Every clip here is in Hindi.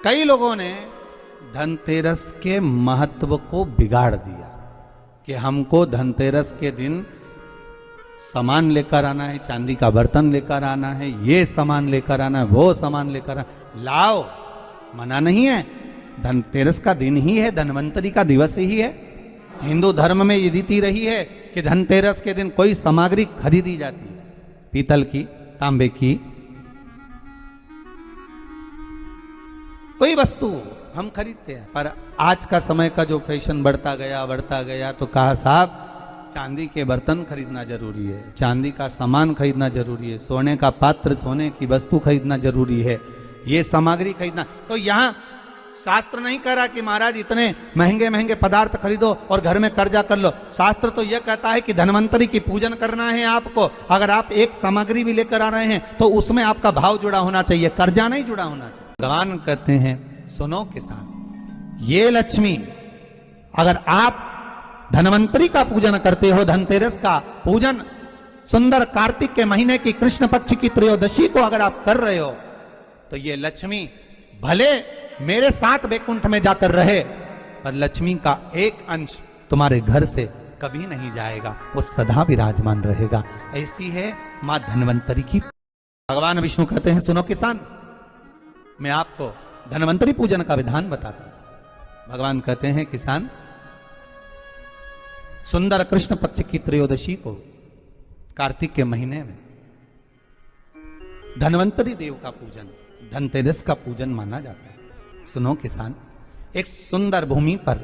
कई लोगों ने धनतेरस के महत्व को बिगाड़ दिया कि हमको धनतेरस के दिन सामान लेकर आना है, चांदी का बर्तन लेकर आना है, ये सामान लेकर आना है, वो सामान लेकर आना, लाओ, मना नहीं है। धनतेरस का दिन ही है, धनवंतरी का दिवस ही है। हिंदू धर्म में ये रीति रही है कि धनतेरस के दिन कोई सामग्री खरीदी जाती है, पीतल की, तांबे की, कोई वस्तु हम खरीदते हैं। पर आज का समय का जो फैशन बढ़ता गया तो कहा साहब चांदी के बर्तन खरीदना जरूरी है, चांदी का सामान खरीदना जरूरी है, सोने का पात्र, सोने की वस्तु खरीदना जरूरी है, ये सामग्री खरीदना। तो यहाँ शास्त्र नहीं कह रहा कि महाराज इतने महंगे महंगे पदार्थ खरीदो और घर में कर्जा कर लो। शास्त्र तो यह कहता है कि धनवंतरी की पूजन करना है आपको। अगर आप एक सामग्री भी लेकर आ रहे हैं तो उसमें आपका भाव जुड़ा होना चाहिए, कर्जा नहीं जुड़ा होना चाहिए। भगवान कहते हैं सुनो किसान, ये लक्ष्मी अगर आप धनवंतरी का पूजन करते हो, धनतेरस का पूजन सुंदर कार्तिक के महीने की कृष्ण पक्ष की त्रयोदशी को अगर आप कर रहे हो तो ये लक्ष्मी भले मेरे साथ वैकुंठ में जाकर रहे पर लक्ष्मी का एक अंश तुम्हारे घर से कभी नहीं जाएगा, वो सदा विराजमान रहेगा। ऐसी है मां धनवंतरी की। भगवान विष्णु कहते हैं सुनो किसान, मैं आपको धनवंतरी पूजन का विधान बताता हूं। भगवान कहते हैं किसान, सुंदर कृष्ण पक्ष की त्रयोदशी को कार्तिक के महीने में धनवंतरी देव का पूजन, धनतेरस का पूजन माना जाता है। सुनो किसान, एक सुंदर भूमि पर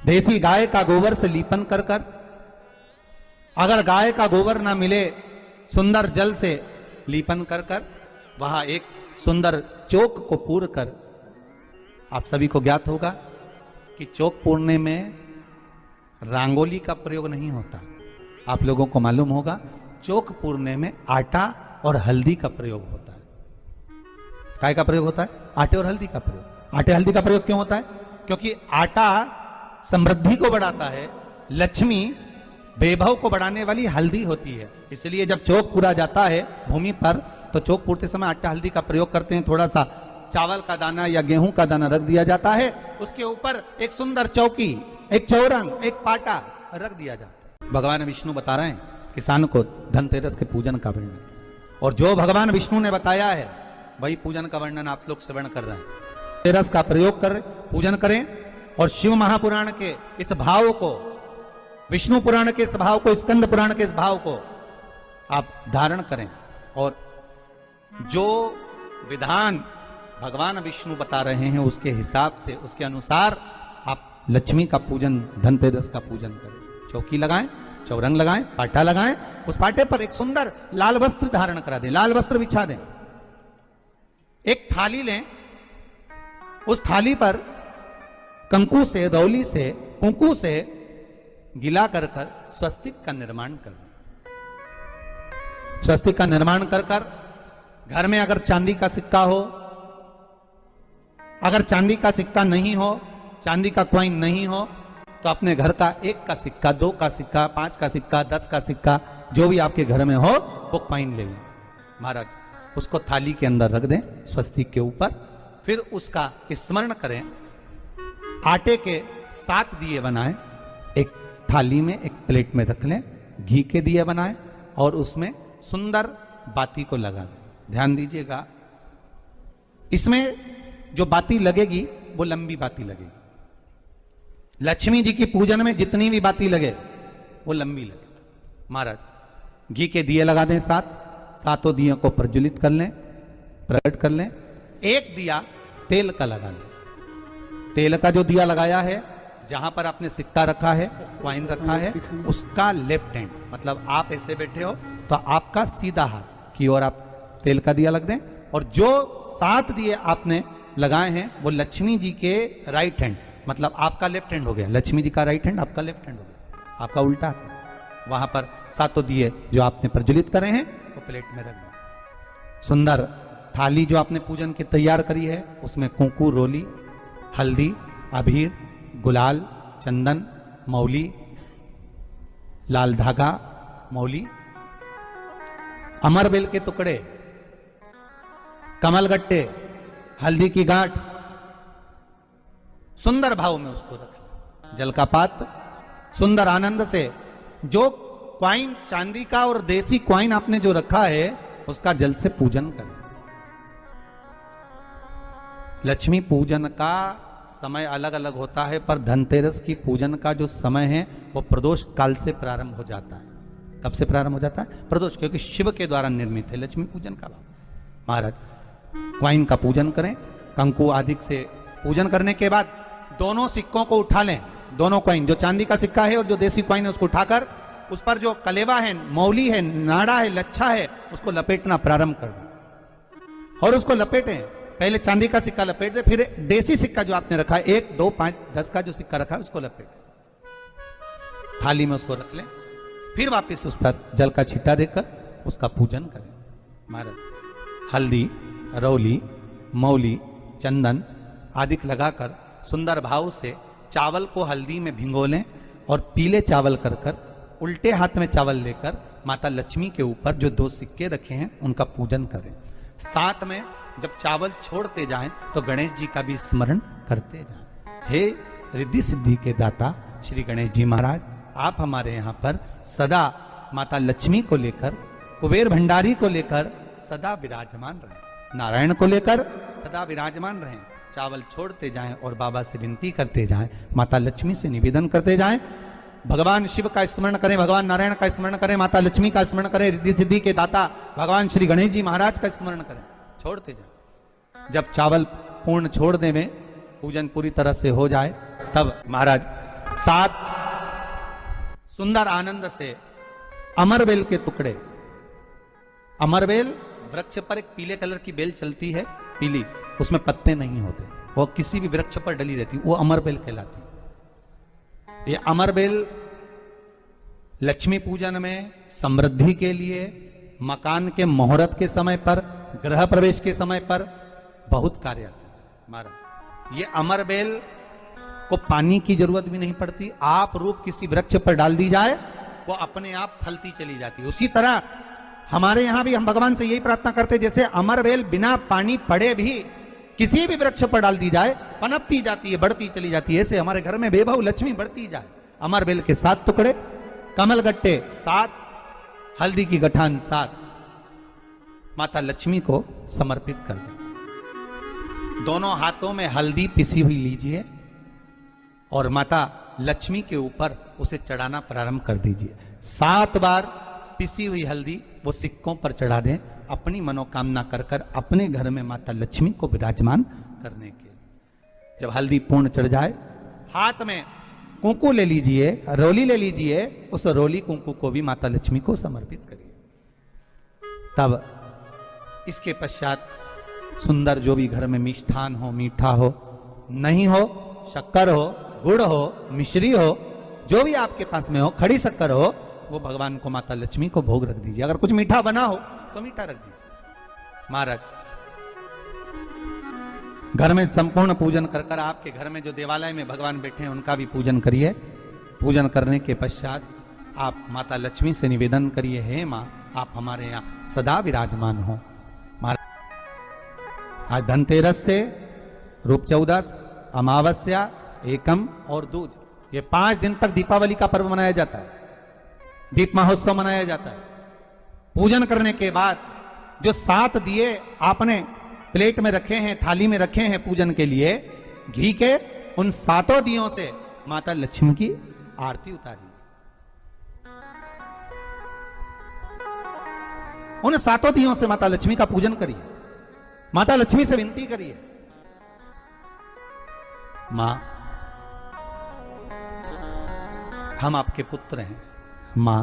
देसी गाय का गोबर से लीपन कर कर, अगर गाय का गोबर ना मिले सुंदर जल से लीपन कर कर, वहां एक सुंदर चौक को पूर कर, आप सभी को ज्ञात होगा कि चौक पूरने में रंगोली का प्रयोग नहीं होता। आप लोगों को मालूम होगा चौक पूरने में आटा और हल्दी का प्रयोग होता है। काय का प्रयोग होता है? आटे और हल्दी का प्रयोग। आटे हल्दी का प्रयोग क्यों होता है? क्योंकि आटा समृद्धि को बढ़ाता है, लक्ष्मी वैभव को बढ़ाने वाली हल्दी होती है। इसलिए जब चौक पूरा जाता है भूमि पर तो चौक पूरते समय आटा हल्दी का प्रयोग करते हैं। थोड़ा सा चावल का दाना या गेहूं का दाना रख दिया जाता है, उसके ऊपर एक सुंदर चौकी, एक चौरंग, एक पाटा रख दिया जाता है। भगवान विष्णु बता रहे हैं किसान को धनतेरस के पूजन का वर्णन, और जो भगवान विष्णु ने बताया है वही पूजन का वर्णन आप लोग श्रवण कर रहे हैं। तेरस का प्रयोग कर पूजन करें और शिव महापुराण के इस भाव को, विष्णु पुराण के इस भाव को, स्कंद पुराण के इस भाव को आप धारण करें और जो विधान भगवान विष्णु बता रहे हैं उसके हिसाब से, उसके अनुसार आप लक्ष्मी का पूजन, धनतेरस का पूजन करें। चौकी लगाएं, चौरंग लगाएं, पाटा लगाएं, उस पाटे पर एक सुंदर लाल वस्त्र धारण करा दें, लाल वस्त्र बिछा दें। एक थाली लें, उस थाली पर कंकु से, रौली से, कुंकू से गिला कर कर स्वस्तिक का निर्माण कर दें। स्वस्तिक का निर्माण कर कर घर में अगर चांदी का सिक्का हो, अगर चांदी का सिक्का नहीं हो, चांदी का कॉइन नहीं हो, तो अपने घर का 1 का सिक्का, 2 का सिक्का, 5 का सिक्का, 10 का सिक्का, जो भी आपके घर में हो वो कॉइन ले लें महाराज, उसको थाली के अंदर रख दें स्वस्तिक के ऊपर। फिर उसका स्मरण करें, आटे के 7 दिए बनाएं, एक थाली में, एक प्लेट में रख लें, घी के दिए बनाएं और उसमें सुंदर बाती को लगा दें। ध्यान दीजिएगा, इसमें जो बाती लगेगी वो लंबी बाती लगेगी। लक्ष्मी जी की पूजन में जितनी भी बाती लगे वो लंबी लगे। महाराज घी के दिए लगा दें 7, 7 दियों को प्रज्वलित कर लें, प्रकट कर लें। एक दिया तेल का लगा लें। तेल का जो दिया लगाया है, जहां पर आपने सिक्का रखा है, कॉइन रखा है, उसका लेफ्ट हैंड, मतलब आप ऐसे बैठे हो तो आपका सीधा हाथ की ओर आप तेल का दिया लग दें। और जो 7 दिए आपने लगाए हैं वो लक्ष्मी जी के राइट हैंड, मतलब आपका लेफ्ट हैंड हो गया, लक्ष्मी जी का राइट हैंड, आपका लेफ्ट हैंड हो गया, आपका उल्टा हाथ। वहां पर 7 दिए जो आपने प्रज्वलित करे हैं वो प्लेट में रख दो। सुंदर थाली जो आपने पूजन की तैयार करी है उसमें कुंकू, रोली, हल्दी, अबीर, गुलाल, चंदन, मौली, लाल धागा, मौली, अमरबेल के टुकड़े, कमलगट्टे, हल्दी की गांठ, सुंदर भाव में उसको रखना। जल का पात्र सुंदर आनंद से, जो क्वाइन चांदी का और देसी क्वाइन आपने जो रखा है उसका जल से पूजन करें। लक्ष्मी पूजन का समय अलग अलग होता है, पर धनतेरस की पूजन का जो समय है वो प्रदोष काल से प्रारंभ हो जाता है। कब से प्रारंभ हो जाता है? प्रदोष, क्योंकि शिव के द्वारा निर्मित है लक्ष्मी पूजन का भाव। महाराज क्वाइन का पूजन करें, कंकु आदि से पूजन करने के बाद दोनों सिक्कों को उठा लें। दोनों क्वाइन, जो चांदी का सिक्का है और जो देसी क्वाइन है, उसको उठाकर उस पर जो कलेवा है, मौली है, नाड़ा है, लच्छा है, उसको लपेटना प्रारंभ कर दें और उसको लपेटें। पहले चांदी का सिक्का लपेट दे, फिर देसी सिक्का जो आपने रखा है 1, 2, 5, 10 का जो सिक्का रखा है उसको लपेटें, थाली में उसको रख लें। फिर वापस उस पर जल का छींटा देकर उसका पूजन करें। महाराज हल्दी, रौली, मौली, चंदन आदि लगाकर सुंदर भाव से चावल को हल्दी में भिगो लें और पीले चावल कर कर उल्टे हाथ में चावल लेकर माता लक्ष्मी के ऊपर जो 2 सिक्के रखे हैं उनका पूजन करें। साथ में जब चावल छोड़ते जाएं तो गणेश जी का भी स्मरण करते जाएं। हे रिद्धि सिद्धि के दाता श्री गणेश जी महाराज, आप हमारे यहाँ पर सदा माता लक्ष्मी को लेकर, कुबेर भंडारी को लेकर सदा विराजमान रहें, नारायण को लेकर सदा विराजमान रहें। चावल छोड़ते जाएं और बाबा से विनती करते जाएं, माता लक्ष्मी से निवेदन करते जाएं। भगवान शिव का स्मरण करें, भगवान नारायण का स्मरण करें, माता लक्ष्मी का स्मरण करें, रिद्धि सिद्धि के दाता भगवान श्री गणेश जी महाराज का स्मरण करें। छोड़ते जाएं। जब चावल पूर्ण छोड़ दे में पूजन पूरी तरह से हो जाए, तब महाराज 7 सुंदर आनंद से अमरबेल के टुकड़े, अमरबेल वृक्ष पर एक पीले कलर की बेल चलती है, पीली, उसमें पत्ते नहीं होते, वो किसी भी वृक्ष पर डली रहती, वो अमरबेल कहलाती। ये अमरबेल लक्ष्मी पूजन में समृद्धि के लिए, मकान के मुहूर्त के समय पर, गृह प्रवेश के समय पर बहुत कार्य आते हैं। महाराज ये अमरबेल को पानी की जरूरत भी नहीं पड़ती, आप रूप किसी वृक्ष पर डाल दी जाए वो अपने आप फलती चली जाती है। उसी तरह हमारे यहां भी हम भगवान से यही प्रार्थना करते, जैसे अमरबेल बिना पानी पड़े भी किसी भी वृक्ष पर डाल दी जाए पनपती जाती है, बढ़ती चली जाती है, ऐसे हमारे घर में बेभव लक्ष्मी बढ़ती जाए। अमरबेल के 7 टुकड़े, कमलगट्टे 7, हल्दी की गठान 7 माता लक्ष्मी को समर्पित कर दें। दोनों हाथों में हल्दी पिसी हुई लीजिए और माता लक्ष्मी के ऊपर उसे चढ़ाना प्रारंभ कर दीजिए। 7 बार पिसी हुई हल्दी वो सिक्कों पर चढ़ा दें, अपनी मनोकामना कर कर अपने घर में माता लक्ष्मी को विराजमान करने के लिए। जब हल्दी पूर्ण चढ़ जाए, हाथ में कुंकू ले लीजिए, रोली ले लीजिए, उस रोली कुंकू को भी माता लक्ष्मी को समर्पित करिए। तब इसके पश्चात सुंदर जो भी घर में मिष्ठान हो, मीठा हो, नहीं हो शक्कर हो, गुड़ हो, मिश्री हो, जो भी आपके पास में हो, खड़ी शक्कर हो, वो भगवान को माता लक्ष्मी को भोग रख दीजिए। अगर कुछ मीठा बना हो तो मीठा रख दीजिए। महाराज घर में संपूर्ण पूजन कर कर आपके घर में जो देवालय में भगवान बैठे हैं उनका भी पूजन करिए। पूजन करने के पश्चात आप माता लक्ष्मी से निवेदन करिए, हे माँ आप हमारे यहाँ सदा विराजमान हो। आज धनतेरस से रूप चौदस, अमावस्या, एकम और दूज, ये 5 दिन तक दीपावली का पर्व मनाया जाता है, दीप महोत्सव मनाया जाता है। पूजन करने के बाद जो 7 दिए आपने प्लेट में रखे हैं, थाली में रखे हैं पूजन के लिए, घी के, उन 7 दियों से माता लक्ष्मी की आरती उतारिए। उन 7 दियों से माता लक्ष्मी का पूजन करिए, माता लक्ष्मी से विनती करिए, मां हम आपके पुत्र हैं, मां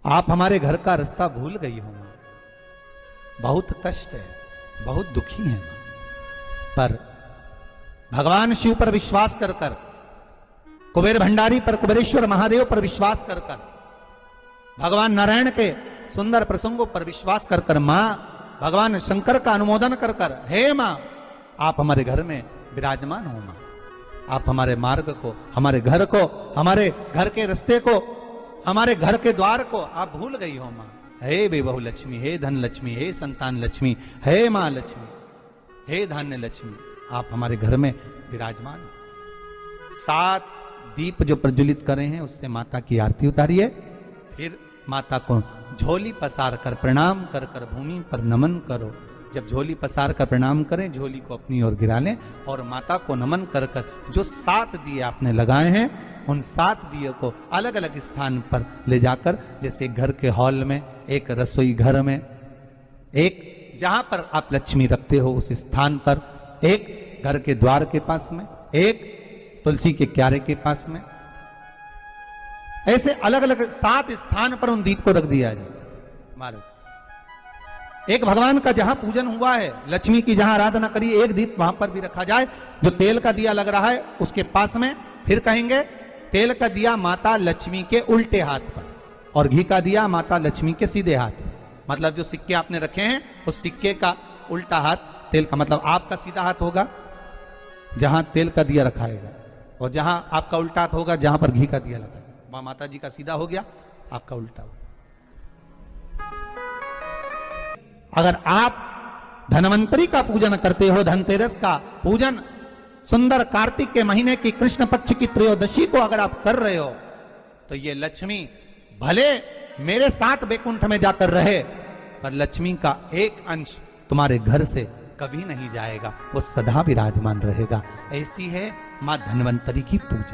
आप हमारे घर का रास्ता भूल गई हो, मां बहुत कष्ट है, बहुत दुखी है मां, पर भगवान शिव पर विश्वास कर कर, कुबेर भंडारी पर, कुबेरेश्वर महादेव पर विश्वास कर कर, भगवान नारायण के सुंदर प्रसंगों पर विश्वास कर कर, मां भगवान शंकर का अनुमोदन कर कर, हे मां आप हमारे घर में विराजमान हो, मां आप हमारे मार्ग को, हमारे घर को, हमारे घर के रास्ते को, हमारे घर के द्वार को आप भूल गई हो मां। हे बेबहू लक्ष्मी, हे धन लक्ष्मी, हे संतान लक्ष्मी, हे मां लक्ष्मी, हे धान्य लक्ष्मी आप हमारे घर में विराजमान। 7 दीप जो प्रज्वलित करे हैं उससे माता की आरती उतारिए। फिर माता को झोली पसार कर प्रणाम कर कर भूमि पर नमन करो। जब झोली पसार कर प्रणाम करें, झोली को अपनी ओर गिरा लें और माता को नमन कर कर जो 7 दिए आपने लगाए हैं उन 7 दिए को अलग अलग स्थान पर ले जाकर, जैसे घर के हॉल में, एक रसोई घर में, एक जहां पर आप लक्ष्मी रखते हो उस स्थान पर, एक घर के द्वार के पास में, एक तुलसी के क्यारे के पास में, ऐसे अलग अलग 7 स्थान पर उन दीप को रख दिया जाए। महाराज एक भगवान का जहां पूजन हुआ है, लक्ष्मी की जहां आराधना करी, एक दीप वहां पर भी रखा जाए। जो तेल का दिया लग रहा है उसके पास में, फिर कहेंगे तेल का दिया माता लक्ष्मी के उल्टे हाथ पर और घी का दिया माता लक्ष्मी के सीधे हाथ पर। मतलब जो सिक्के आपने रखे हैं उस सिक्के का उल्टा हाथ तेल का, मतलब आपका सीधा हाथ होगा जहां तेल का दिया रखाएगा, और जहां आपका उल्टा हाथ होगा जहां पर घी का दिया लगाएगा, वहां माता जी का सीधा हो गया, आपका उल्टा हो। अगर आप धनवंतरी का पूजन करते हो, धनतेरस का पूजन सुंदर कार्तिक के महीने की कृष्ण पक्ष की त्रयोदशी को अगर आप कर रहे हो, तो ये लक्ष्मी भले मेरे साथ बैकुंठ में जाकर रहे, पर लक्ष्मी का एक अंश तुम्हारे घर से कभी नहीं जाएगा, वो सदा विराजमान रहेगा। ऐसी है मां धनवंतरी की पूजा।